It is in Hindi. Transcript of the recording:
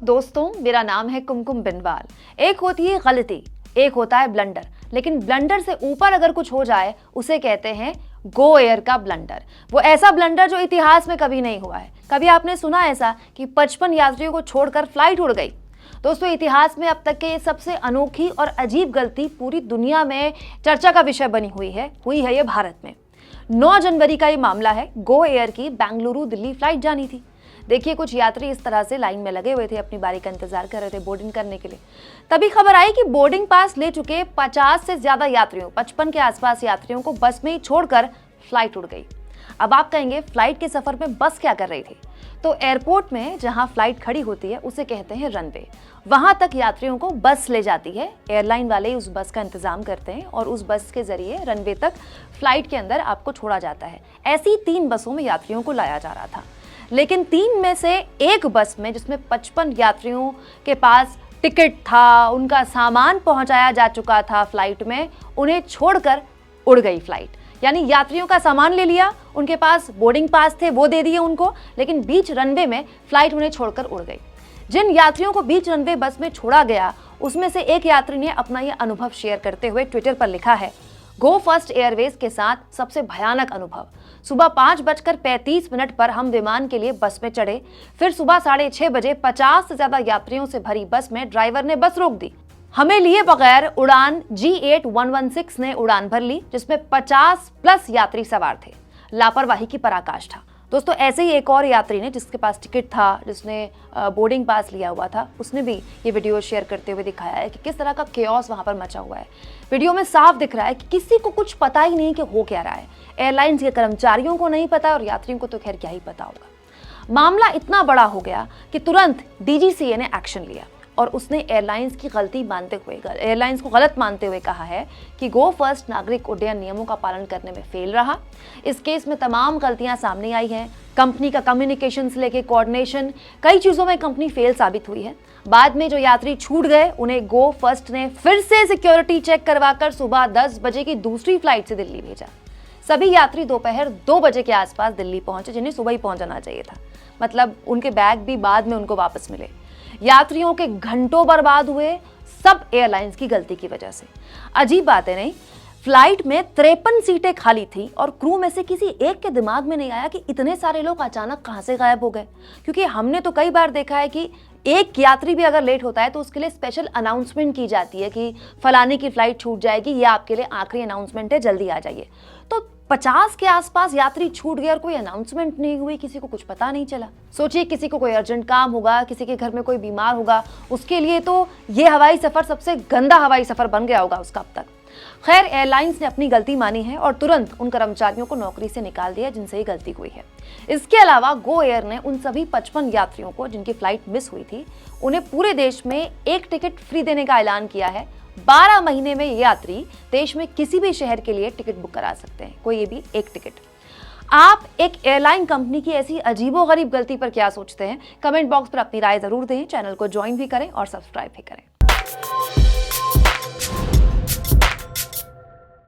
दोस्तों, मेरा नाम है कुमकुम बिनवाल। एक होती है गलती, एक होता है ब्लंडर, लेकिन ब्लंडर से ऊपर अगर कुछ हो जाए उसे कहते हैं गो एयर का ब्लंडर। वो ऐसा ब्लंडर जो इतिहास में कभी नहीं हुआ है। कभी आपने सुना ऐसा कि 55 यात्रियों को छोड़कर फ्लाइट उड़ गई? दोस्तों, इतिहास में अब तक के सबसे अनोखी और अजीब गलती पूरी दुनिया में चर्चा का विषय बनी हुई है ये भारत में। 9 जनवरी का ये मामला है। गो एयर की बेंगलुरु दिल्ली फ्लाइट जानी थी। देखिए, कुछ यात्री इस तरह से लाइन में लगे हुए थे, अपनी बारी का इंतजार कर रहे थे बोर्डिंग करने के लिए। तभी खबर आई कि बोर्डिंग पास ले चुके 50 से ज्यादा यात्रियों, 55 के आसपास यात्रियों को बस में ही छोड़कर फ्लाइट उड़ गई। अब आप कहेंगे, फ्लाइट के सफर में बस क्या कर रही थी? तो एयरपोर्ट में जहां फ्लाइट खड़ी होती है उसे कहते हैं रनवे। वहां तक यात्रियों को बस ले जाती है। एयरलाइन वाले उस बस का इंतजाम करते हैं और उस बस के जरिए रनवे तक फ्लाइट के अंदर आपको छोड़ा जाता है। ऐसी 3 बसों में यात्रियों को लाया जा रहा था, लेकिन 3 में से एक बस में, जिसमें 55 यात्रियों के पास टिकट था, उनका सामान पहुंचाया जा चुका था फ्लाइट में, उन्हें छोड़कर उड़ गई फ्लाइट। यानी यात्रियों का सामान ले लिया, उनके पास बोर्डिंग पास थे वो दे दिए उनको, लेकिन बीच रनवे में फ्लाइट उन्हें छोड़कर उड़ गई। जिन यात्रियों को बीच रनवे बस में छोड़ा गया, उसमें से एक यात्री ने अपना यह अनुभव शेयर करते हुए ट्विटर पर लिखा है, गो फर्स्ट एयरवेज के साथ सबसे भयानक अनुभव। सुबह 5:35 पर हम विमान के लिए बस में चढ़े। फिर सुबह 6:30 बजे 50 से ज्यादा यात्रियों से भरी बस में ड्राइवर ने बस रोक दी। हमें लिए बगैर उड़ान G8116 ने उड़ान भर ली, जिसमें 50+ यात्री सवार थे। लापरवाही की पराकाष्ठा। दोस्तों, ऐसे ही एक और यात्री ने, जिसके पास टिकट था, जिसने बोर्डिंग पास लिया हुआ था, उसने भी ये वीडियो शेयर करते हुए दिखाया है कि किस तरह का केओस वहां पर मचा हुआ है। वीडियो में साफ दिख रहा है कि किसी को कुछ पता ही नहीं कि हो क्या रहा है। एयरलाइंस के कर्मचारियों को नहीं पता और यात्रियों को तो खैर क्या ही पता होगा। मामला इतना बड़ा हो गया कि तुरंत DGCA ने एक्शन लिया और उसने एयरलाइंस की गलती मानते हुए, एयरलाइंस को गलत मानते हुए कहा है कि गो फर्स्ट नागरिक उड्डयन नियमों का पालन करने में फेल रहा। इस केस में तमाम गलतियां सामने आई हैं। कंपनी का कम्युनिकेशन से लेके कोऑर्डिनेशन, कई चीजों में कंपनी फेल साबित हुई है। बाद में जो यात्री छूट गए, उन्हें गो फर्स्ट ने फिर से सिक्योरिटी चेक करवाकर सुबह 10 बजे की दूसरी फ्लाइट से दिल्ली भेजा। सभी यात्री दोपहर 2 बजे के आसपास दिल्ली पहुंचे, जिन्हें सुबह ही पहुंचना चाहिए था। मतलब उनके बैग भी बाद में उनको वापस मिले। यात्रियों के घंटों बर्बाद हुए, सब एयरलाइंस की गलती की वजह से। अजीब बात है नहीं? फ्लाइट में 53 सीटें खाली थी और क्रू में से किसी एक के दिमाग में नहीं आया कि इतने सारे लोग अचानक कहां से गायब हो गए। क्योंकि हमने तो कई बार देखा है कि एक यात्री भी अगर लेट होता है तो उसके लिए स्पेशल अनाउंसमेंट की जाती है कि फलाने की फ्लाइट छूट जाएगी, ये आपके लिए आखिरी अनाउंसमेंट है, जल्दी आ जाइए। तो 50 के आसपास यात्री छूट गए और कोई अनाउंसमेंट नहीं हुई, किसी को कुछ पता नहीं चला। सोचिए, किसी को कोई अर्जेंट काम होगा, किसी के घर में कोई बीमार होगा, उसके लिए तो ये हवाई सफर सबसे गंदा हवाई सफर बन गया होगा उसका अब तक। खैर, एयरलाइंस ने अपनी गलती मानी है और तुरंत उन कर्मचारियों को नौकरी से निकाल दिया जिनसे ये गलती हुई है। इसके अलावा गो एयर ने उन सभी 55 यात्रियों को जिनकी फ्लाइट मिस हुई थी, उन्हें पूरे देश में एक टिकट फ्री देने का ऐलान किया है। 12 महीने में ये यात्री देश में किसी भी शहर के लिए टिकट बुक करा सकते हैं, कोई भी एक टिकट। आप एक एयरलाइन कंपनी की ऐसी अजीबोगरीब गलती पर क्या सोचते हैं? कमेंट बॉक्स पर अपनी राय जरूर दें। चैनल को ज्वाइन भी करें और सब्सक्राइब भी करें।